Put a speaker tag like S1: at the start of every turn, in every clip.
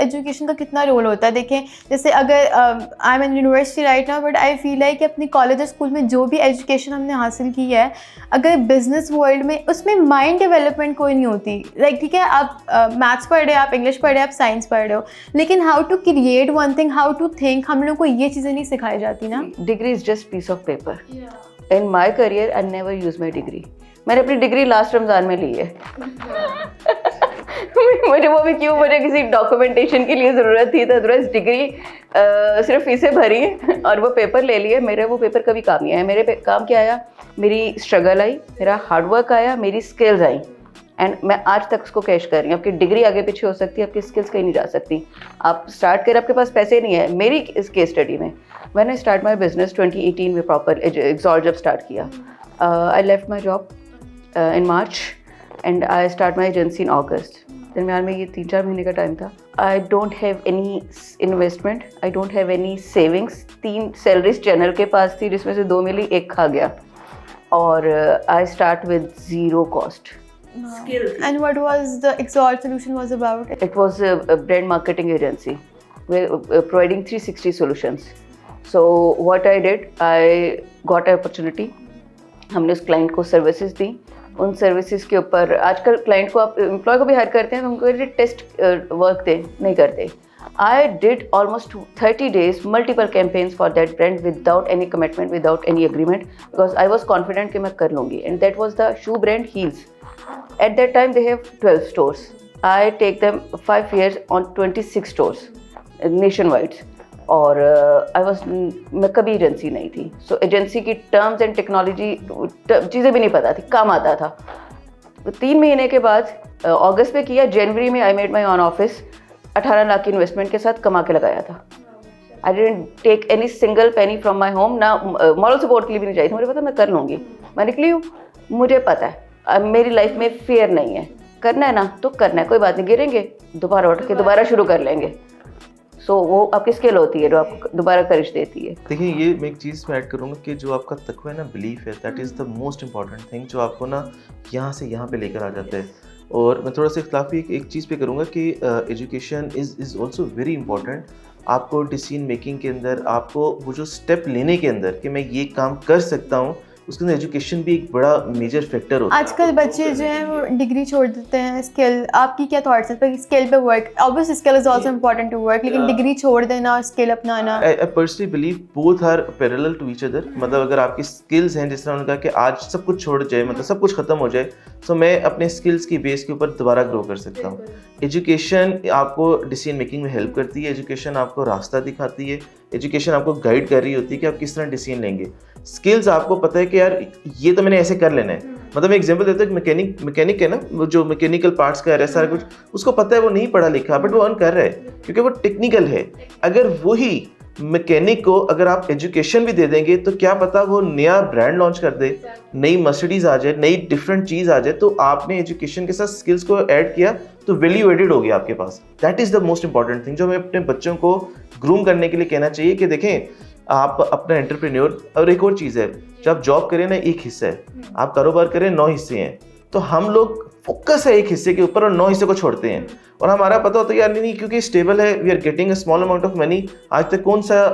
S1: Education का कितना role होता है। देखें जैसे अगर I am in university right now, but I feel like कि अपनी कॉलेज और स्कूल में जो भी एजुकेशन हमने हासिल की है, अगर बिजनेस वर्ल्ड में उसमें माइंड डेवलपमेंट कोई नहीं होती। लाइक ठीक है, आप मैथ्स पढ़ रहे हो, आप इंग्लिश पढ़ रहे हो, आप साइंस पढ़ रहे हो, लेकिन how to create one thing, how to think, हम लोग को ये चीज़ें नहीं सिखाई जाती ना।
S2: Degree is just piece of paper. In my career I never use my degree. मैंने अपनी डिग्री लास्ट रमज़ान में ली है। मुझे वो भी क्यों, मुझे किसी डॉक्यूमेंटेशन के लिए ज़रूरत थी, तो अदरवाइज डिग्री सिर्फ फीसें भरी और वो पेपर ले लिए। मेरे वो पेपर कभी काम नहीं आया। मेरे पे काम क्या आया, मेरी स्ट्रगल आई, मेरा हार्डवर्क आया, मेरी स्किल्स आई, एंड मैं आज तक उसको कैश कर रही हूँ। आपकी डिग्री आगे पीछे हो सकती है, आपकी स्किल्स कहीं नहीं जा सकती। आप स्टार्ट कर, आपके पास पैसे नहीं है। मेरी इस केस स्टडी में when I start my business 2018 में प्रॉपर एक्सॉल्ट जब स्टार्ट किया, I left my job in March and I start my agency in August. दरमियान में ये 3-4 महीने का टाइम था। I don't have any investment, I don't have any savings। 3 salaries channel के पास थी, जिसमें से 2 मिली, 1 खा गया, और I start with zero cost.
S1: And what was the Exalt solution was about?
S2: It was a brand marketing agency. We're providing 360 solutions. So what I did, I got an opportunity. हमने उस client को services दी। उन services के ऊपर आजकल client को, आप employ को भी हायर करते हैं, उनको टेस्ट वर्क दे नहीं करते। I did almost 30 days multiple campaigns for that brand without any commitment, without any agreement, because I was confident कि मैं कर लूँगी। And that was the shoe brand heels. At that time they have 12 stores. I take them 5 years on 26 stores nationwide. और मैं कभी agency नहीं थी, सो एजेंसी की टर्म्स एंड टेक्नोलॉजी चीज़ें भी नहीं पता थी, काम आता था। 3 महीने के बाद अगस्त में किया, जनवरी में I made my own office, 18 lakh की इन्वेस्टमेंट के साथ कमा के लगाया था। I didn't take any single penny from my home, ना मॉरल सपोर्ट के लिए भी नहीं चाहिए थी। मुझे पता मैं कर लूँगी, मैं निकली हूँ, मुझे पता है मेरी लाइफ में फेयर नहीं है, करना है ना तो करना है, कोई बात नहीं, गिरेंगे दोबारा उठ के दोबारा शुरू कर लेंगे। सो वो आपकी स्किल होती है जो आपको दोबारा करिश देती है।
S3: देखिए, ये मैं एक चीज़ में ऐड करूँगा कि जो आपका तकवा है ना, बिलीफ है, that is the most important thing, जो आपको ना यहाँ से यहाँ पे लेकर आ जाता है। और मैं थोड़ा सा इख्तिलाफी एक चीज़ पे करूँगा कि education is also very important. आपको डिसीजन मेकिंग के अंदर, आपको वो जो स्टेप लेने के अंदर कि मैं ये काम कर सकता हूँ, उसके अंदर एजुकेशन भी एक बड़ा मेजर फैक्टर होता है।
S1: आजकल बच्चे जो हैं वो डिग्री छोड़ देते हैं। स्किल, आपकी क्या थॉट्स हैं पर स्किल पे work? Obviously skill is also important to work, लेकिन डिग्री छोड़ देना और स्किल अपनाना,
S3: I personally believe both are parallel to each other. मतलब अगर आपकी स्किल्स हैं, जिस तरह उन्होंने कहा कि आज सब कुछ छोड़ जाए, मतलब सब कुछ खत्म हो जाए, तो मैं अपने स्किल्स की बेस के ऊपर दोबारा ग्रो कर सकता हूँ। एजुकेशन आपको डिसीजन मेकिंग में हेल्प करती है, एजुकेशन आपको रास्ता दिखाती है, एजुकेशन आपको गाइड कर रही होती है कि आप किस तरह डिसीजन लेंगे। स्किल्स आपको पता है कि यार ये तो मैंने ऐसे कर लेना है। मतलब मैं एग्जांपल देता हूँ, मैकेनिक है ना, वो जो मैकेनिकल पार्ट्स का है सारा कुछ, उसको पता है, वो नहीं पढ़ा लिखा, बट वो अर्न कर रहा है क्योंकि वो टेक्निकल है। अगर वही मैकेनिक को अगर आप एजुकेशन भी दे देंगे, तो क्या पता वो नया ब्रांड लॉन्च कर दे, नई मर्सिडीज आ जाए, नई डिफरेंट चीज़ आ जाए। तो आपने एजुकेशन के साथ स्किल्स को ऐड किया तो वैल्यू एडेड हो गया आपके पास। That is the most important thing जो हमें अपने बच्चों को ग्रूम करने के लिए कहना चाहिए कि देखें, आप अपना एंटरप्रेन्योर। और एक और चीज़ है, जब आप जॉब करें ना 1 हिस्सा है, आप कारोबार करें 9 हिस्से हैं, तो हम लोग फोकस है 1 हिस्से के ऊपर और 9 हिस्से को छोड़ते हैं। और हमारा पता होता है यार नहीं क्योंकि स्टेबल है, we are getting a small amount of money. आज तक कौन सा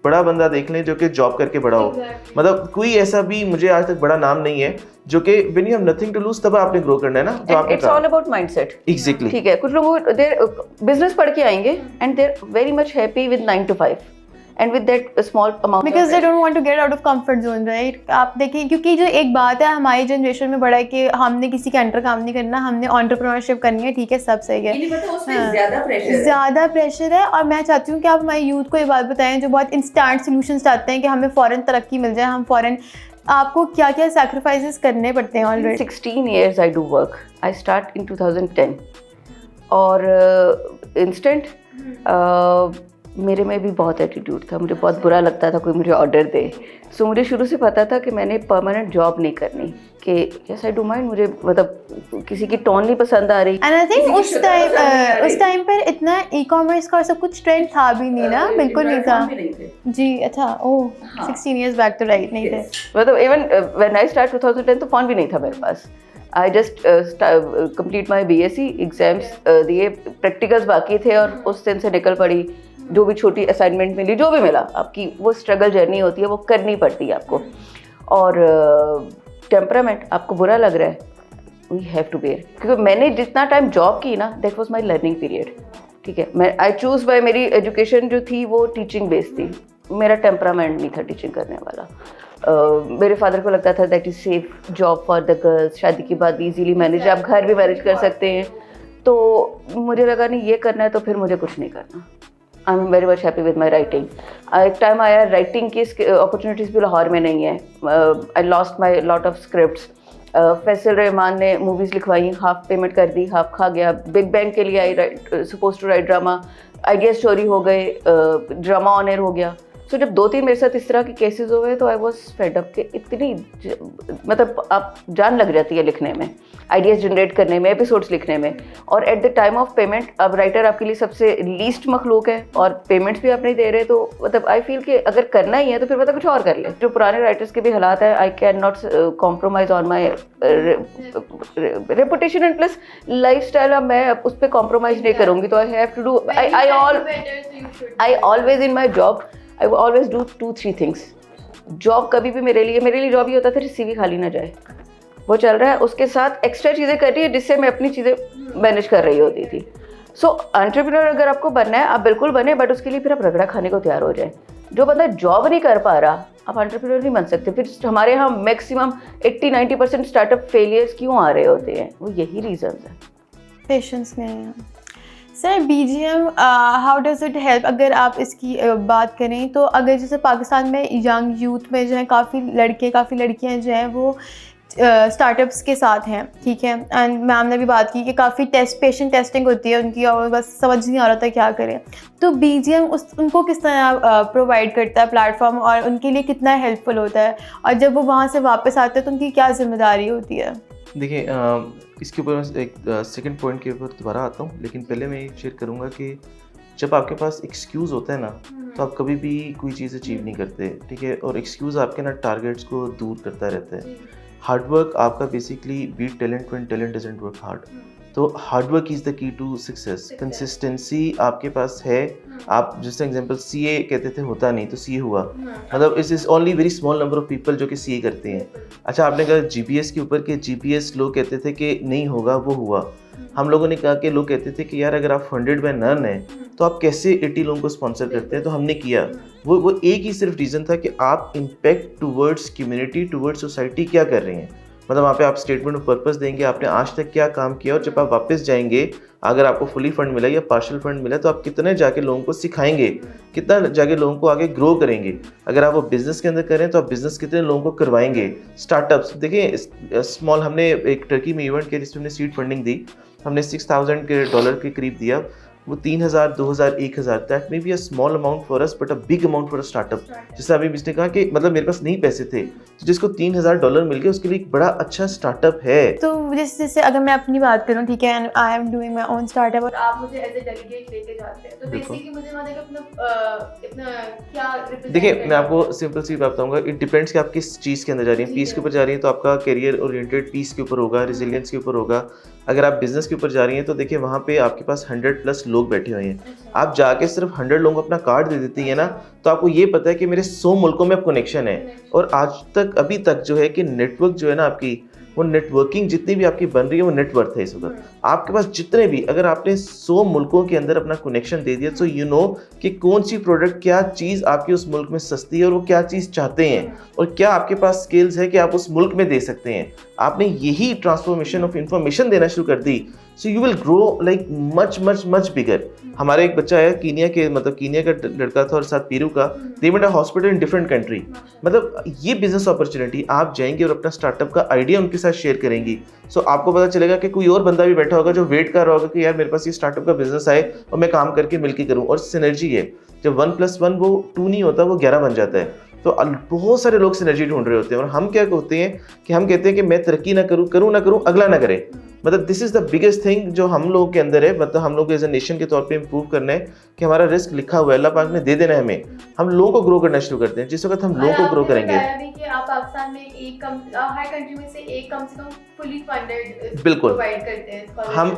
S3: बड़ा बंदा देख लें जो कि जॉब करके बड़ा हो, मतलब कोई ऐसा भी मुझे आज तक बड़ा नाम नहीं है जो कि when you have nothing to lose तब आपने ग्रो करना है ना, तो आपने
S2: it's all about mindset.
S3: Exactly,
S2: ठीक है, कुछ लोग बिजनेस पढ़ के आएंगे and they are very much happy with 9 to 5 and with that small amount
S1: because they don't want to get out of comfort zone, right? आप देखें, क्योंकि जो एक बात है हमारी जनरेशन में बड़ा है कि हमने किसी के अंडर काम नहीं करना, हमने एंटरप्रेन्योरशिप करनी है, ठीक है, सब सही है। ज़्यादा प्रेशर है। और मैं चाहती हूँ कि आप हमारे यूथ को ये बात बताएं जो बहुत इंस्टेंट सोल्यूशंस चाहते हैं कि हमें फ़ौरन तरक्की मिल जाए, हम फ़ौरन, आपको क्या क्या सैक्रिफाइसेस करने पड़ते हैं already?
S2: 16 years I do work. I start in 2010 और इंस्टेंट मेरे में भी बहुत एटीट्यूड था। मुझे बहुत बुरा लगता था कोई मुझे ऑर्डर दे। सो मुझे शुरू से पता था कि मैंने परमानेंट जॉब नहीं करनी, कि यस आई डू माइंड, मुझे मतलब किसी की टोन नहीं पसंद आ रही।
S1: एंड आई थिंक उस टाइम पर इतना ई-कॉमर्स का सब कुछ ट्रेंड था भी नहीं ना, बिल्कुल नहीं था जी। अच्छा, ओह 16 years बैक तो राइट नहीं थे।
S2: मतलब इवन व्हेन आई स्टार्ट 2010 तो फ़ोन भी नहीं था मेरे पास। I just complete my BSc exams दिए, प्रैक्टिकल्स बाकी थे और उस दिन से निकल पड़ी। जो भी छोटी असाइनमेंट मिली, जो भी मिला, आपकी वो स्ट्रगल जर्नी होती है, वो करनी पड़ती है आपको। और टेम्परामेंट आपको बुरा लग रहा है, वी हैव टू बेयर, क्योंकि मैंने जितना टाइम जॉब की ना, that was my learning period. ठीक है, मैं आई चूज़ बाय, मेरी एजुकेशन जो थी वो टीचिंग बेस्ड थी, मेरा टेम्परामेंट नहीं था टीचिंग करने वाला। मेरे फादर को लगता था that is safe job for the girls, शादी के बाद भी इजीली मैनेज, आप घर भी मैनेज कर सकते हैं। तो मुझे लगा नहीं ये करना है तो फिर मुझे कुछ नहीं करना। I am very much happy with my writing. एक टाइम आया राइटिंग की अपॉर्चुनिटीज़ भी लाहौर में नहीं है। I lost my lot of scripts. Faisal Rahman ने मूवीज़ लिखवाई, हाफ पेमेंट कर दी, हाफ खा गया। बिग बैंग के लिए I suppose to write drama, idea story हो गए, ड्रामा ऑन एयर हो गया। सो जब 2-3 मेरे साथ इस तरह के केसेस हुए तो आई वॉज फेड अप के इतनी मतलब आप जान लग जाती है लिखने में, आइडियाज़ जनरेट करने में, एपिसोड्स लिखने में। और at the time of payment अब राइटर आपके लिए सबसे लीस्ट मखलूक है और पेमेंट्स भी आप नहीं दे रहे, तो मतलब आई फील कि अगर करना ही है तो फिर मतलब कुछ और कर ले। जो पुराने राइटर्स के भी हालात है, I can not compromise on my reputation and plus life style. अब मैं उस पर कॉम्प्रोमाइज़ नहीं करूँगी, तो I have to do, I always in my job I will always do 2-3 things। Job कभी भी मेरे लिए जॉब ही होता था CV खाली ना जाए, वो चल रहा है, उसके साथ एक्स्ट्रा चीज़ें कर रही है जिससे मैं अपनी चीज़ें मैनेज कर रही होती थी। सो एंटरप्रेन्योर अगर आपको बनना है, आप बिल्कुल बने, बट उसके लिए फिर आप रगड़ा खाने को तैयार हो जाए। जो बंदा जॉब नहीं कर पा रहा, आप एंटरप्रेन्योर नहीं बन सकते। फिर हमारे यहाँ मैक्सिमम 80-90% स्टार्टअप फेलियर्स क्यों आ रहे होते हैं, वो यही रीजन है,
S1: पेशेंस नहीं है। Sir BGM how does it help, अगर आप इसकी बात करें तो अगर जैसे पाकिस्तान में यंग यूथ में जो है काफ़ी लड़कियां जो हैं वो स्टार्टअप्स के साथ हैं, ठीक है, एंड मैम ने भी बात की कि काफ़ी पेशेंट टेस्टिंग होती है उनकी और बस समझ नहीं आ रहा था क्या करें। तो BGM उनको किस तरह प्रोवाइड करता है प्लेटफॉर्म और उनके लिए कितना हेल्पफुल होता है, और जब वो वहाँ से वापस आते हैं तो उनकी क्या जिम्मेदारी होती है?
S3: देखिए, इसके ऊपर मैं एक सेकंड पॉइंट के ऊपर दोबारा आता हूँ, लेकिन पहले मैं ये शेयर करूँगा कि जब आपके पास एक्सक्यूज़ होता है ना, तो आप कभी भी कोई चीज़ अचीव नहीं करते, ठीक है। और एक्सक्यूज़ आपके ना टारगेट्स को दूर करता रहता है। हार्डवर्क आपका basically beat talent when talent doesn't work hard. तो hard work is the key to success. Consistency आपके पास है। आप जैसे एग्जांपल CA कहते थे होता नहीं, तो CA हुआ, मतलब इस is only very small number of people जो कि CA करते हैं। अच्छा, आपने कहा GPS के ऊपर कि GPS लोग कहते थे कि नहीं होगा, वो हुआ। हम लोगों ने कहा कि लोग कहते थे कि यार अगर आप फंडेड बाय नन है तो आप कैसे 80 लोगों को स्पॉन्सर करते हैं, तो हमने किया। वो एक ही सिर्फ रीज़न था कि आप impact towards community, towards society क्या कर रहे हैं। मतलब वहाँ पे आप स्टेटमेंट ऑफ पर्पस देंगे, आपने आज तक क्या काम किया, और जब आप वापस जाएंगे, अगर आपको फुली फंड मिला या पार्शियल फंड मिला, तो आप कितने जाके लोगों को सिखाएंगे, कितना जाके लोगों को आगे ग्रो करेंगे। अगर आप वो बिज़नेस के अंदर करें तो आप बिज़नेस कितने लोगों को करवाएंगे। स्टार्टअप्स देखिए, स्मॉल, हमने एक टर्की में इवेंट किया जिसमें हमने सीड फंडिंग दी, हमने $6,000 के करीब दिया। वो 3,000, 2,000, 1,000, that may be a small amount for us but a big amount for a startup. जैसे अभी इसने कहा कि मतलब मेरे पास नहीं पैसे थे, तो जिसको $3,000 मिल गए उसके लिए एक बड़ा अच्छा स्टार्टअप है।
S1: तो जैसे अगर मैं अपनी बात करूं, ठीक है, I am doing my own startup और आप मुझे एज ए डेलीगेट लेके जाते हैं, तो बेसिकली मुझे वहां जाकर अपना क्या रिप्रेजेंट।
S3: देखिए, मैं आपको सिंपल सी बात बताऊंगा, इट डिपेंड्स कि आप किस चीज़ के अंदर जा रही हैं। पीस के ऊपर जा रही हैं तो आपका करियर ओरिएंटेड पीस के ऊपर होगा, रेजिलियंस के ऊपर होगा। अगर आप बिजनेस के ऊपर जा रही हैं तो देखिए वहाँ पे आपके पास 100+ लोग बैठे हुए हैं। आप जाके सिर्फ 100 लोगों को अपना कार्ड दे देती है ना, तो आपको ये पता है कि मेरे 100 मुल्कों में अब कनेक्शन है। और आज तक अभी तक जो है कि नेटवर्क जो है ना आपकी, वो नेटवर्किंग जितनी भी आपकी बन रही है वो नेटवर्थ है इस वक्त। आपके पास जितने भी, अगर आपने 100 मुल्कों के अंदर अपना कनेक्शन दे दिया, तो यू नो कि कौन सी प्रोडक्ट, क्या चीज़ आपकी उस मुल्क में सस्ती है और वो क्या चीज़ चाहते हैं, और क्या आपके पास स्किल्स है कि आप उस मुल्क में दे सकते हैं। आपने यही ट्रांसफॉर्मेशन ऑफ इंफॉर्मेशन देना शुरू कर दी, so you will grow like much much much bigger. हमारा एक बच्चा है कीनिया के, मतलब कीनिया का लड़का था और साथ पेरू का, they went a hospital in different country. मतलब ये बिजनेस अपॉर्चुनिटी, आप जाएंगे और अपना स्टार्टअप का आइडिया उनके साथ शेयर करेंगी, सो आपको पता चलेगा कि कोई और बंदा भी बैठा होगा जो वेट कर रहा होगा कि यार मेरे पास ये स्टार्टअप का बिजनेस आए और मैं काम करके मिलके करूँ। और सिनर्जी है, जब 1+1 वो 2 नहीं होता, वो 11 बन जाता है। तो बहुत सारे लोग सिनर्जी ढूंढ रहे होते हैं, और हम क्या होते हैं कि हम कहते हैं कि मैं तरक्की ना करूँ अगला ना करे। मतलब this is the biggest thing जो हम लोगों के अंदर है, मतलब हम लोग एज ए नेशन के तौर पे इम्प्रूव करना है कि हमारा रिस्क लिखा हुआ है, अल्लाह पाक ने दे देना है हमें, हम लोगों को ग्रो करना शुरू करते हैं। जिस वक्त हम लोगों को ग्रो करेंगे,
S1: आप पाकिस्तान में हर कंट्री में से कम फुली फंडेड
S3: बिल्कुल
S1: प्रोवाइड करते हैं।
S3: हम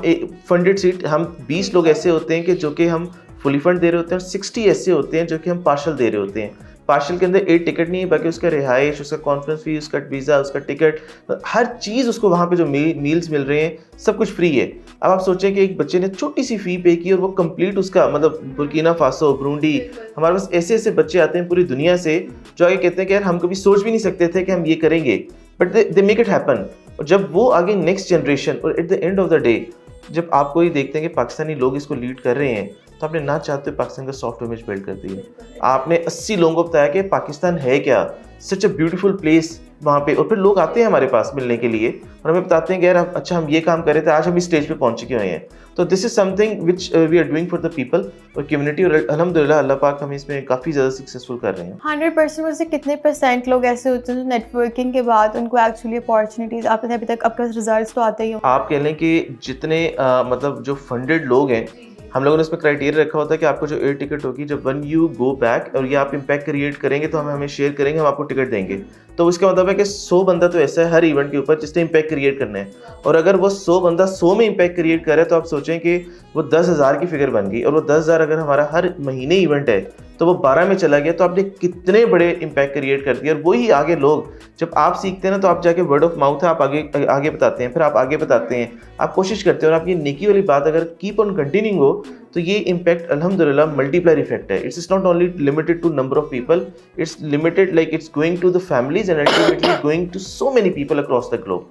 S3: फंडेड सीट, हम 20 लोग ऐसे होते हैं कि जो कि हम फुली फंड दे रहे होते हैं, और 60 ऐसे होते हैं जो कि हम पार्शल दे रहे होते हैं। पार्शल के अंदर एक टिकट नहीं है, बाकी उसका रिहाइश, उसका कॉन्फ्रेंस फी, उसका वीज़ा, उसका टिकट, हर चीज़ उसको वहाँ पे जो मील्स मिल रहे हैं सब कुछ फ्री है। अब आप सोचें कि एक बच्चे ने छोटी सी फ़ी पे की और वो कंप्लीट उसका, मतलब बुर्किना फासो, ब्रूंडी, हमारे पास ऐसे ऐसे बच्चे आते हैं पूरी दुनिया से जो आगे कहते हैं कि यार हम कभी सोच भी नहीं सकते थे कि हम ये करेंगे, but they make it happen. और जब वो आगे नेक्स्ट जनरेशन, और at the end of the day जब आपको ये देखते हैं कि पाकिस्तानी लोग इसको लीड कर रहे हैं, तो आपने ना चाहते हुए पाकिस्तान का सॉफ्ट इमेज बिल्ड कर दी है। आपने 80 लोगों को बताया कि पाकिस्तान है क्या, सच अ ब्यूटीफुल प्लेस वहाँ पे, और फिर लोग आते हैं हमारे पास मिलने के लिए और हमें बताते हैं कि यार अच्छा हम ये काम कर रहे थे, आज हम इस स्टेज पे पहुँच चुके हुए हैं। तो this is something which we are doing for the people और कम्युनिटी, और अल्हम्दुलिल्लाह अल्लाह पाक हमें इसमें काफ़ी ज़्यादा सक्सेसफुल कर रहे हैं।
S1: 100% में से कितने % लोग ऐसे होते हैं जो नेटवर्किंग के बाद उनको एक्चुअली अपॉर्चुनिटीज़, आपने अभी तक आपका रिजल्ट्स तो आते ही हो,
S3: आप कह लें कि जितने मतलब जो फंडेड लोग हैं, हम लोगों ने इसमें क्राइटेरिया रखा होता है कि आपको जो एयर टिकट होगी, जब वन यू गो बैक और ये आप इम्पैक्ट क्रिएट करेंगे तो हमें शेयर करेंगे, हम आपको टिकट देंगे। तो उसका मतलब है कि 100 बंदा तो ऐसा है हर इवेंट के ऊपर जिसने इम्पैक्ट क्रिएट करना है, और अगर वो 100 बंदा 100 में इम्पैक्ट क्रिएट करे तो आप सोचें कि वो 10,000 की फिगर बन गई, और वो 10,000 अगर हमारा हर महीने इवेंट है तो वो 12 में चला गया, तो आपने कितने बड़े इम्पैक्ट क्रिएट कर दिए। और वही आगे लोग जब आप सीखते हैं ना, तो आप जाके वर्ड ऑफ माउथ है, आप आगे बताते हैं, फिर आप आगे बताते हैं, आप कोशिश करते हैं, और आप ये नेकी वाली बात अगर कीप ऑन कंटिन्यूइंग हो तो ये इम्पैक्ट अल्हम्दुलिल्लाह मल्टीप्लायर इफेक्ट है। It's not only limited to number of people, it's limited like it's going to the families and ultimately going to so many people across the globe.